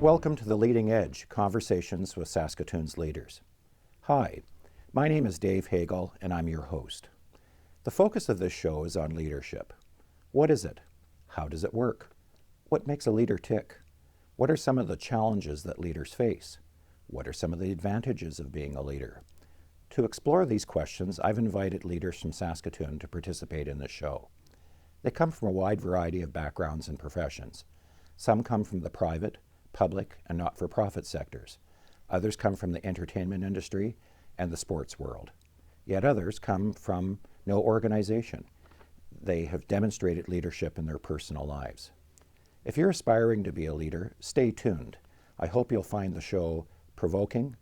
Welcome to The Leading Edge, Conversations with Saskatoon's Leaders. Hi, my name is Dave Hagel and I'm your host. The focus of this show is on leadership. What is it? How does it work? What makes a leader tick? What are some of the challenges that leaders face? What are some of the advantages of being a leader? To explore these questions, I've invited leaders from Saskatoon to participate in this show. They come from a wide variety of backgrounds and professions. Some come from the private, public, and not-for-profit sectors. Others come from the entertainment industry and the sports world. Yet others come from no organization. They have demonstrated leadership in their personal lives. If you're aspiring to be a leader, stay tuned. I hope you'll find the show provoking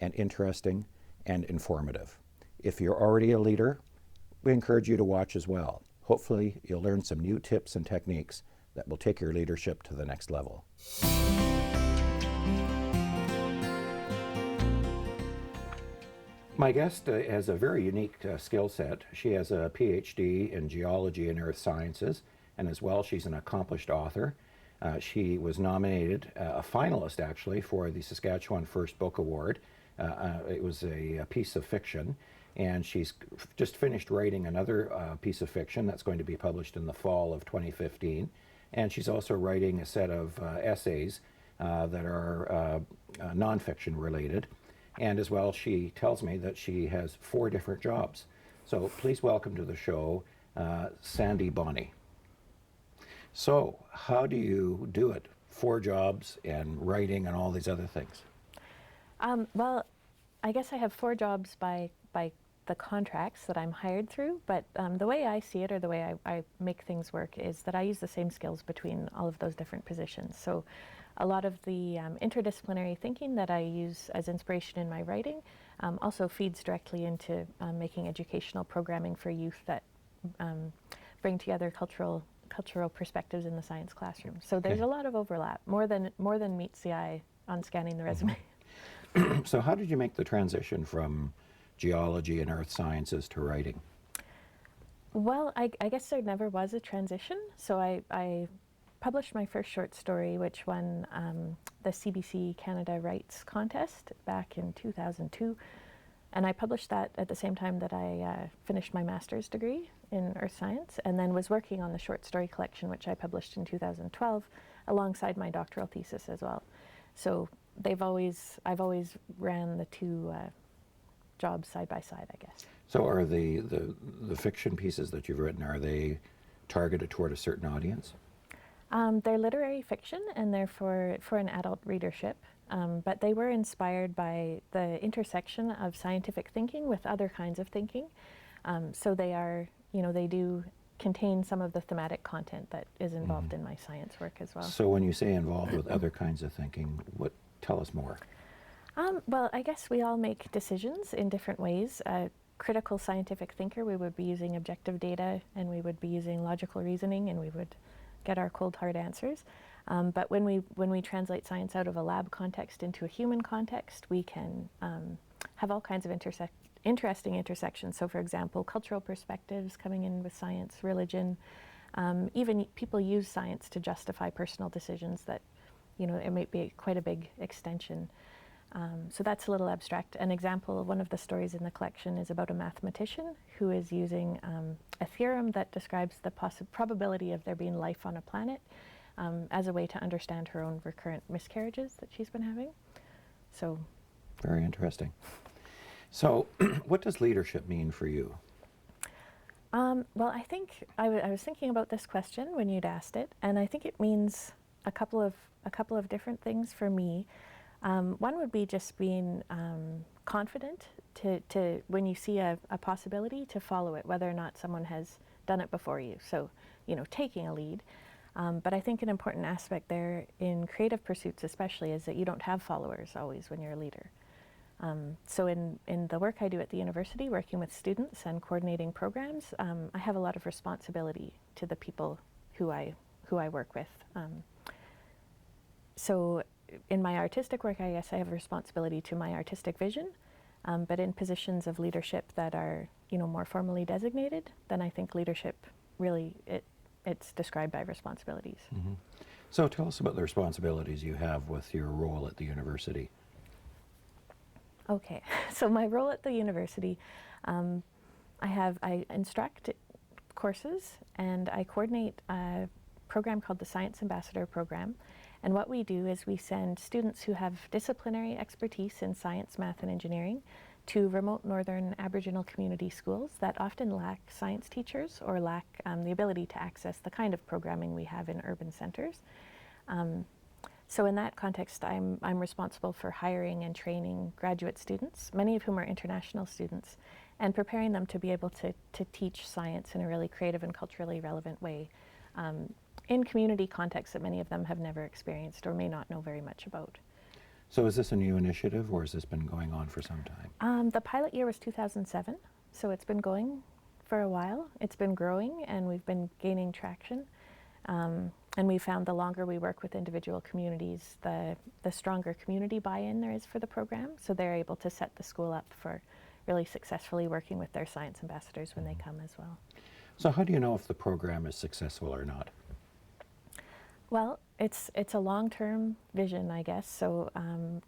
and interesting and informative. If you're already a leader, we encourage you to watch as well. Hopefully, you'll learn some new tips and techniques that will take your leadership to the next level. My guest has a very unique skill set. She has a PhD in Geology and Earth Sciences, and as well, she's an accomplished author. She was nominated, a finalist actually, for the Saskatchewan First Book Award. It was a piece of fiction, and she's just finished writing another piece of fiction that's going to be published in the fall of 2015. And she's also writing a set of essays that are nonfiction related. And as well, she tells me that she has 4 different jobs. So please welcome to the show, Sandy Bonny. So how do you do it? 4 jobs and writing and all these other things? Well, I guess I have 4 jobs by the contracts that I'm hired through, but the way I see it, or the way I make things work, is that I use the same skills between all of those different positions. So a lot of the interdisciplinary thinking that I use as inspiration in my writing also feeds directly into making educational programming for youth that bring together cultural perspectives in the science classroom. So there's a lot of overlap, more than meets the eye on scanning the resume. So how did you make the transition from geology and earth sciences to writing? Well, I guess there never was a transition. So I published my first short story, which won the CBC Canada Writes contest back in 2002. And I published that at the same time that I finished my master's degree in earth science, and then was working on the short story collection, which I published in 2012, alongside my doctoral thesis as well. So I've always ran the 2 jobs side by side, I guess. So are the fiction pieces that you've written, are they targeted toward a certain audience? They're literary fiction, and they're for an adult readership, but they were inspired by the intersection of scientific thinking with other kinds of thinking. So they are, they do contain some of the thematic content that is involved in my science work as well. So when you say involved with other kinds of thinking, tell us more. Well, I guess we all make decisions in different ways. A critical scientific thinker, we would be using objective data, and we would be using logical reasoning, and we would get our cold hard answers. But when we translate science out of a lab context into a human context, we can have all kinds of interesting intersections. So for example, cultural perspectives coming in with science, religion, even people use science to justify personal decisions that, it might be quite a big extension. So that's a little abstract. An example, one of the stories in the collection is about a mathematician who is using a theorem that describes the probability of there being life on a planet as a way to understand her own recurrent miscarriages that she's been having. So, very interesting. So what does leadership mean for you? Well, I think I was thinking about this question when you'd asked it, and I think it means a couple of different things for me. One would be just being confident to when you see a possibility, to follow it, whether or not someone has done it before you. So, taking a lead. But I think an important aspect there in creative pursuits especially is that you don't have followers always when you're a leader. So in the work I do at the university, working with students and coordinating programs, I have a lot of responsibility to the people who I work with. So in my artistic work, I guess I have a responsibility to my artistic vision, but in positions of leadership that are, more formally designated, then I think leadership really, it's described by responsibilities. Mm-hmm. So tell us about the responsibilities you have with your role at the university. Okay, so my role at the university, I instruct courses and I coordinate a program called the Science Ambassador Program. And what we do is we send students who have disciplinary expertise in science, math, and engineering to remote northern Aboriginal community schools that often lack science teachers or lack the ability to access the kind of programming we have in urban centers. So in that context, I'm responsible for hiring and training graduate students, many of whom are international students, and preparing them to be able to teach science in a really creative and culturally relevant way in community contexts that many of them have never experienced or may not know very much about. So is this a new initiative, or has this been going on for some time? The pilot year was 2007, so it's been going for a while. It's been growing, and we've been gaining traction. And we found the longer we work with individual communities, the stronger community buy-in there is for the program, so they're able to set the school up for really successfully working with their science ambassadors when they come as well. So how do you know if the program is successful or not? Well, it's a long-term vision, I guess. So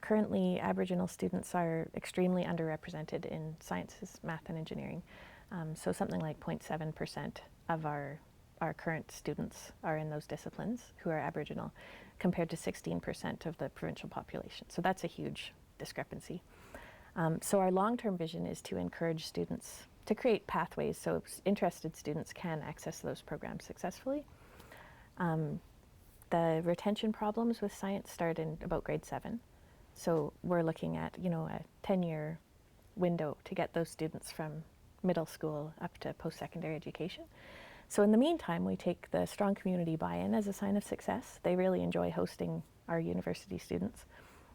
currently, Aboriginal students are extremely underrepresented in sciences, math, and engineering. So something like 0.7% of our current students are in those disciplines who are Aboriginal, compared to 16% of the provincial population. So that's a huge discrepancy. So our long-term vision is to encourage students to create pathways so interested students can access those programs successfully. The retention problems with science start in about grade 7. So we're looking at, a 10-year window to get those students from middle school up to post-secondary education. So in the meantime, we take the strong community buy-in as a sign of success. They really enjoy hosting our university students.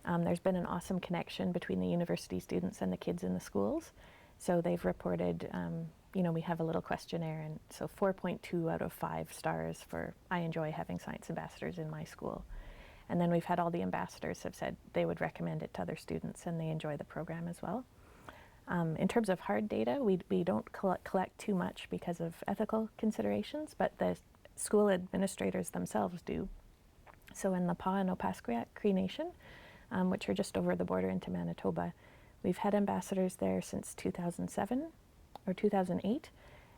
There's been an awesome connection between the university students and the kids in the schools. So they've reported, we have a little questionnaire, and so 4.2 out of 5 stars for I enjoy having science ambassadors in my school. And then we've had all the ambassadors have said they would recommend it to other students and they enjoy the program as well. In terms of hard data, we don't collect too much because of ethical considerations, but the school administrators themselves do. So in the Pa and Opaskwayak Cree Nation, which are just over the border into Manitoba, we've had ambassadors there since 2007 or 2008,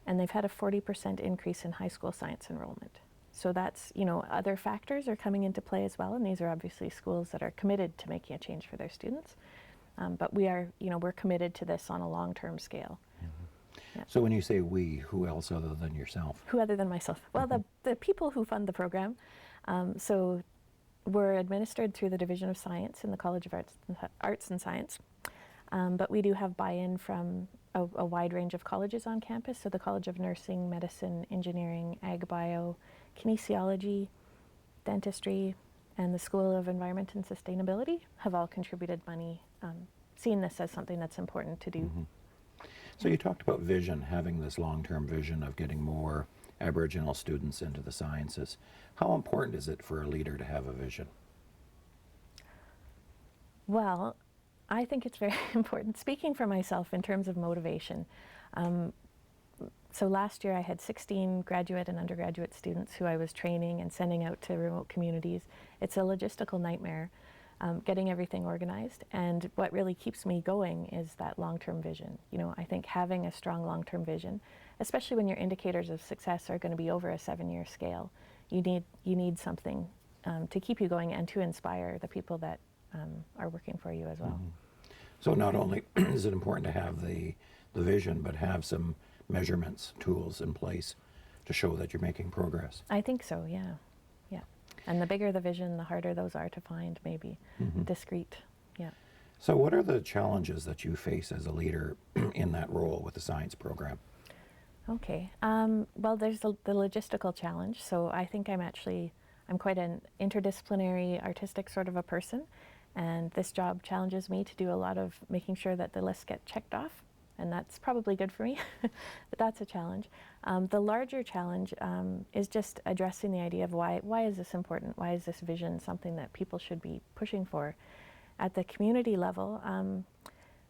and they've had a 40% increase in high school science enrollment. So that's, other factors are coming into play as well, and these are obviously schools that are committed to making a change for their students. But we are, we're committed to this on a long-term scale. Mm-hmm. Yeah. So when you say we, who else other than yourself? Who other than myself? Well, the people who fund the program. So we're administered through the Division of Science in the College of Arts and Science. But we do have buy-in from a wide range of colleges on campus. So the College of Nursing, Medicine, Engineering, Ag Bio, Kinesiology, Dentistry, and the School of Environment and Sustainability have all contributed money, seeing this as something that's important to do. Mm-hmm. So you talked about vision, having this long-term vision of getting more Aboriginal students into the sciences. How important is it for a leader to have a vision? Well, I think it's very important. Speaking for myself in terms of motivation, so last year I had 16 graduate and undergraduate students who I was training and sending out to remote communities. It's a logistical nightmare, getting everything organized. And what really keeps me going is that long-term vision. I think having a strong long-term vision, especially when your indicators of success are going to be over a 7-year scale, you need something to keep you going and to inspire the people that are working for you as well. Mm-hmm. So not only is it important to have the vision, but have some measurements, tools in place to show that you're making progress. I think so, yeah. And the bigger the vision, the harder those are to find, maybe. Mm-hmm. Discrete, yeah. So what are the challenges that you face as a leader in that role with the science program? Okay, well, there's the logistical challenge. So I think I'm quite an interdisciplinary, artistic sort of a person. And this job challenges me to do a lot of making sure that the lists get checked off. And that's probably good for me, but that's a challenge. The larger challenge is just addressing the idea of why is this important? Why is this vision something that people should be pushing for? At the community level,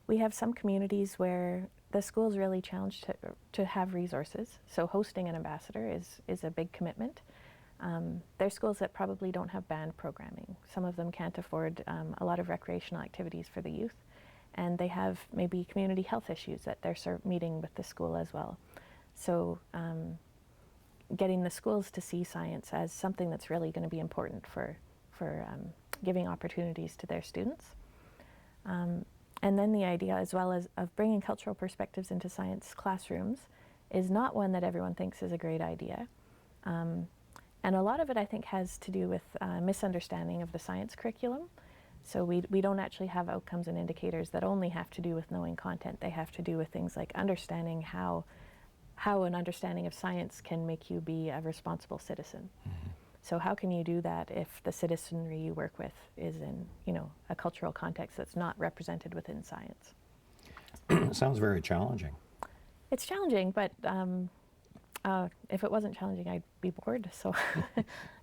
we have some communities where the school's really challenged to have resources. So hosting an ambassador is a big commitment. They're schools that probably don't have band programming. Some of them can't afford a lot of recreational activities for the youth, and they have maybe community health issues that they're meeting with the school as well. So getting the schools to see science as something that's really going to be important for giving opportunities to their students. And then the idea as well as of bringing cultural perspectives into science classrooms is not one that everyone thinks is a great idea. And a lot of it, I think, has to do with misunderstanding of the science curriculum. So we don't actually have outcomes and indicators that only have to do with knowing content. They have to do with things like understanding how an understanding of science can make you be a responsible citizen. Mm-hmm. So how can you do that if the citizenry you work with is in, a cultural context that's not represented within science? Sounds very challenging. It's challenging, but if it wasn't challenging, I'd be bored. So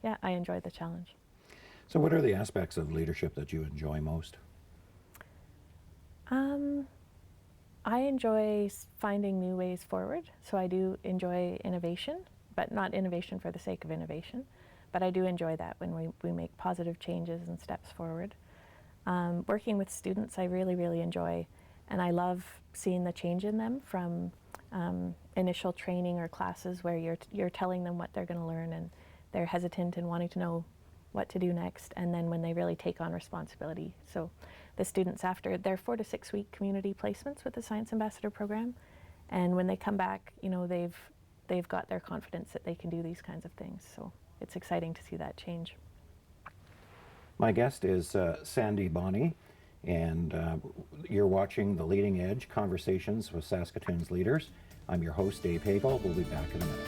yeah, I enjoyed the challenge. So what are the aspects of leadership that you enjoy most? I enjoy finding new ways forward. So I do enjoy innovation, but not innovation for the sake of innovation. But I do enjoy that when we make positive changes and steps forward. Working with students, I really, really enjoy, and I love seeing the change in them from initial training or classes where you're telling them what they're going to learn and they're hesitant and wanting to know what to do next, and then when they really take on responsibility. So the students, after their 4 to 6 week community placements with the Science Ambassador program, and when they come back, they've got their confidence that they can do these kinds of things. So it's exciting to see that change. My guest is Sandy Bonny, and you're watching The Leading Edge, Conversations with Saskatoon's Leaders. I'm your host, Dave Hagel. We'll be back in a minute.